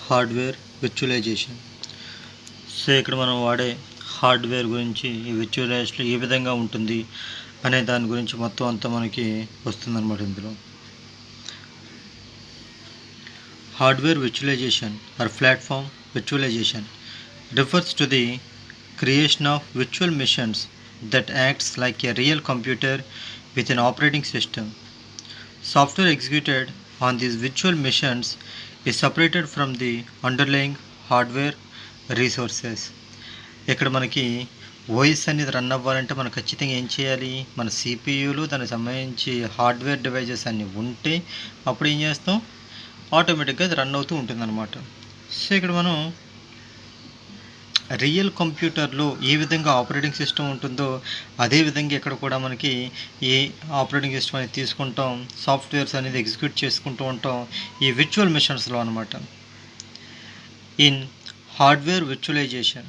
Hardware virtualisation. So ఇక్కడ మనం వాడే హార్డ్వేర్ గురించి ఈ విర్చువలైజేషన్ ఏ విధంగా ఉంటుంది అనే దాని గురించి మొత్తం అంతా మనకి వస్తుందన్నమాట. ఇందులో hardware virtualization or platform virtualization refers to the creation of virtual machines that acts like a real computer with an operating system. Software executed on these virtual machines is separated from the underlying hardware resources. ఇక్కడ మనకి OS అనేది run అవ్వాలంటే మనం ఖచ్చితంగా ఏం చేయాలి, మన సిపియూలు దానికి సంబంధించి హార్డ్వేర్ డివైజెస్ అన్నీ ఉంటే అప్పుడు ఏం చేస్తాం, ఆటోమేటిక్గా అది రన్ అవుతూ ఉంటుందన్నమాట. సో ఇక్కడ మనం రియల్ కంప్యూటర్లో ఏ విధంగా ఆపరేటింగ్ సిస్టమ్ ఉంటుందో అదేవిధంగా ఇక్కడ కూడా మనకి ఏ ఆపరేటింగ్ సిస్టమ్ అనేది తీసుకుంటాం, సాఫ్ట్వేర్స్ అనేది ఎగ్జిక్యూట్ చేసుకుంటూ ఉంటాం ఈ విర్చువల్ మిషన్స్లో అనమాట. In hardware virtualization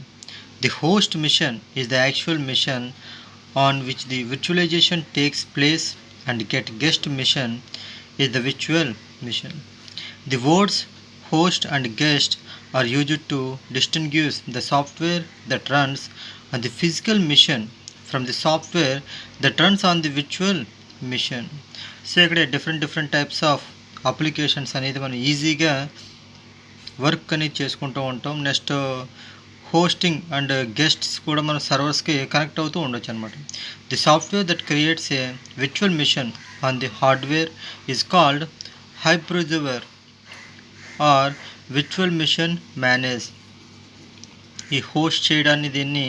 the host machine is the actual machine on which the virtualization takes place and guest machine is the virtual machine. The words host and guest are used to distinguish the software that runs on the physical machine from the software that runs on the virtual machine. So ఇక్కడ different types of applications అనేది మనం ఈజీగా work అనేది చేసుకుంటూ ఉంటాం. Next hosting and guests కూడా మన సర్వర్స్కి connect అవుతూ ఉండొచ్చు అనమాట. The software that creates a virtual machine on the hardware is called hypervisor or virtual machine manage. ఈ హోస్ట్ చేయడాన్ని దీన్ని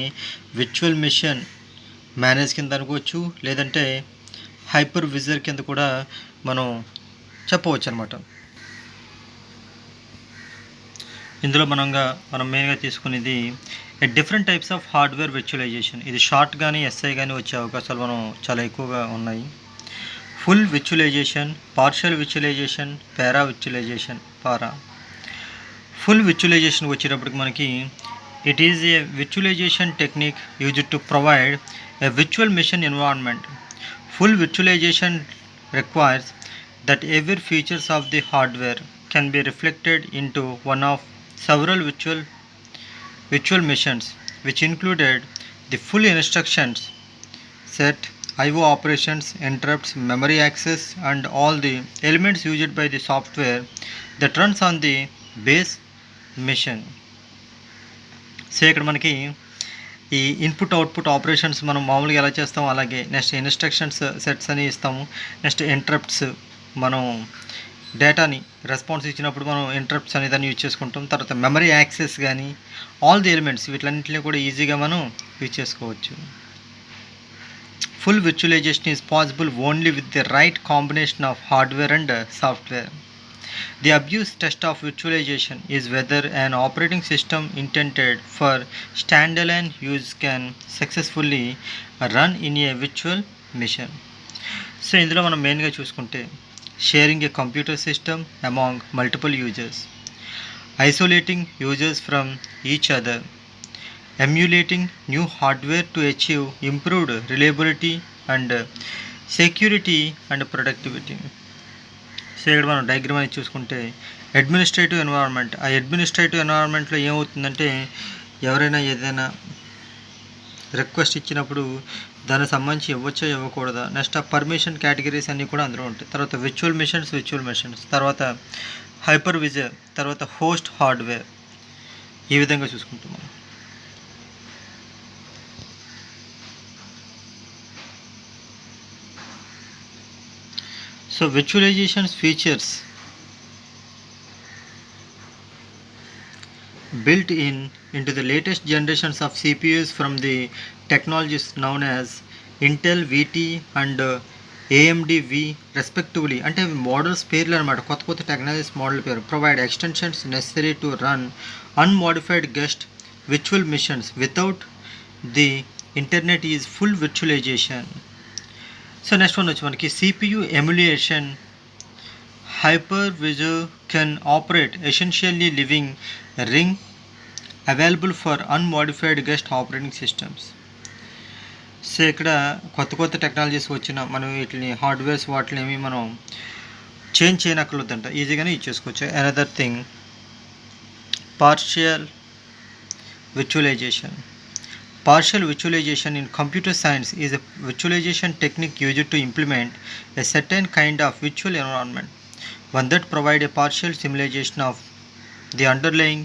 విర్చువల్ మిషన్ మేనేజ్ కింద అనుకోవచ్చు, లేదంటే హైపర్ విజర్ కింద కూడా మనం చెప్పవచ్చు అనమాట. ఇందులో మనం మెయిన్గా తీసుకునేది different types of hardware virtualization. ఇది షార్ట్ కానీ ఎస్ఐ కానీ వచ్చే అవకాశాలు మనం చాలా ఎక్కువగా ఉన్నాయి. Full virtualization, partial virtualization, para virtualization. Full virtualization వచ్చేటప్పటికి మనకి it is a virtualization technique used to provide a virtual machine environment. Full virtualization requires that every features of the hardware can be reflected into one of several virtual machines, which included the full instructions set, I/O operations, interrupts, memory access, and all the elements used by the software that runs on the base machine. So ఇక్కడ మనకి ఈ input output operations మనం మామూలుగా ఎలా చేస్తాము అలాగే, next instructions sets అని ఇస్తాము, నెక్స్ట్ ఇంటరప్ట్స్ మనం డేటాని రెస్పాన్స్ ఇచ్చినప్పుడు మనం ఇంటరప్ట్స్ అనే దాన్ని యూజ్ చేసుకుంటాం. తర్వాత మెమరీ యాక్సెస్ కానీ ఆల్ ది ఎలిమెంట్స్ వీటిలన్నింటినీ కూడా ఈజీగా మనం యూజ్ చేసుకోవచ్చు. Full virtualisation is possible only with the right combination of hardware and software. The abuse test of virtualization is whether an operating system intended for standalone use can successfully run in a virtual machine. So ఇందులో మనం మెయిన్గా చూసుకుంటే sharing a computer system among multiple users, isolating users from each other, emulating new hardware to achieve improved reliability and security and productivity. So ఇక్కడ మనం diagram అనేది చూసుకుంటే administrative environment, ఆ administrative ఎన్వైరాన్మెంట్లో ఏమవుతుందంటే ఎవరైనా ఏదైనా రిక్వెస్ట్ ఇచ్చినప్పుడు దానికి సంబంధించి ఇవ్వచ్చో ఇవ్వకూడదా, నెక్స్ట్ ఆ పర్మిషన్ కేటగిరీస్ అన్నీ కూడా అందులో ఉంటాయి. తర్వాత విర్చువల్ మిషన్స్, తర్వాత హైపర్ విజర్, తర్వాత హోస్ట్ హార్డ్వేర్, ఈ విధంగా చూసుకుంటాం మనం. So virtualization's features built into the latest generations of CPUs from the technologies known as Intel VT and AMD V respectively. అంటే మోడల్స్ పేర్లు అనమాట, కొత్త టెక్నాలజీస్ మోడల్ పేరు. Provide extensions necessary to run unmodified guest virtual machines without the internet is full virtualisation. So next one వచ్చి మనకి CPU emulation. Hypervisor can operate essentially living ring available for unmodified guest operating systems. So ఇక్కడ కొత్త technologies వచ్చిన మనం వీటిని hardwares వాటిని ఏమి మనం చేంజ్ చేయనక్కర్లేదంట, ఈజీగానే యూజ్ చేసుకోవచ్చు. Another thing Partial virtualization. Partial virtualization in computer science is a virtualization technique used to implement a certain kind of virtual environment, one that provides a partial simulation of the underlying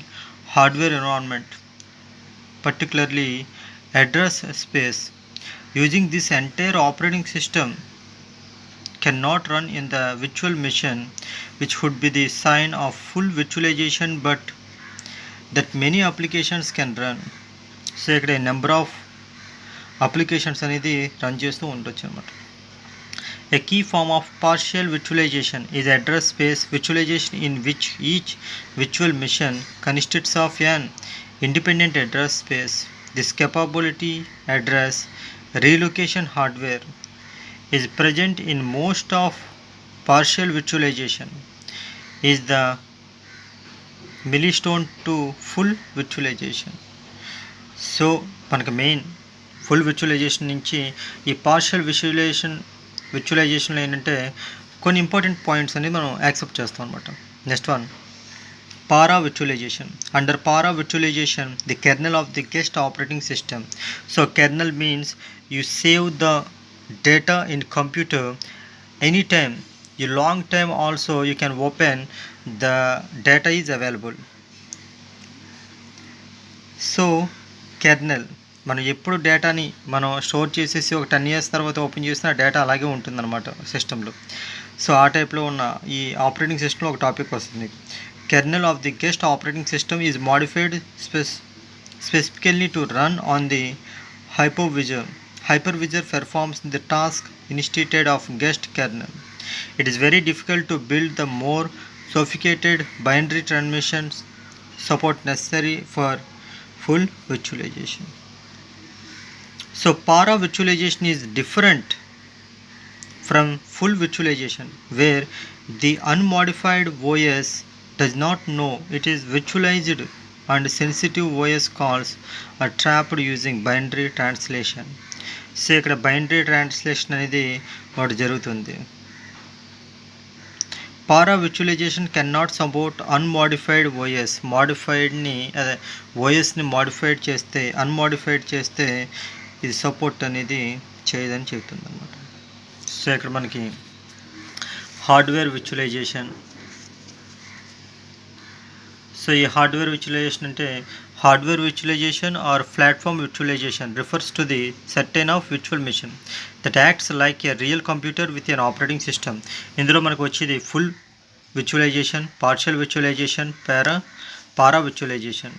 hardware environment, particularly address space. Using this entire operating system cannot run in the virtual machine, which would be the sign of full virtualization, but that many applications can run. So ఇక్కడ number of applications అనేది run చేస్తూ ఉండొచ్చు అనమాట. A key form of partial virtualization is address space virtualization, in which each virtual machine consists of an independent address space. This capability address relocation hardware is present in most of partial virtualization, is the milestone to full virtualization. So మనకు main full visualisation నుంచి ఈ partial విజువలైజేషన్లో ఏంటంటే కొన్ని important points అనేది మనం accept చేస్తాం అనమాట. Next one, para virtualization. Under para virtualization, the kernel of the guest operating system. So kernel means you save the data in computer anytime. You long time also you can open the data is available. So kernel మనం ఎప్పుడు డేటాని మనం store చేసేసి ఒక 10 years తర్వాత open చేసిన data అలాగే ఉంటుందన్నమాట సిస్టంలో. సో ఆ టైప్లో ఉన్న ఈ ఆపరేటింగ్ సిస్టంలో ఒక టాపిక్ వస్తుంది. Kernel of the guest operating system is modified specifically to run on the hypervisor. Hypervisor performs the task instead of guest kernel. It is very difficult to build the more sophisticated binary transmissions support necessary for full virtualization. So para virtualization is different from full virtualization, where the unmodified OS does not know it is virtualized and sensitive OS calls are trapped using binary translation. సో ఇక్కడ binary translation అనేది ఒకటి జరుగుతుంది. Para visualisation can not support unmodified OS. మాడిఫైడ్ని అదే ఓఎస్ని modified చేస్తే unmodified చేస్తే ఇది సపోర్ట్ అనేది చేయదని చెబుతుంది అనమాట. సో ఇక్కడ మనకి హార్డ్వేర్ విజువలైజేషన్. సో ఈ హార్డ్వేర్ విజువలైజేషన్ అంటే hardware visualisation or platform visualisation refers to the certain of virtual machine that acts like a real computer with an operating system. ఇందులో మనకు వచ్చేది full visualisation, partial visualisation, para visualisation.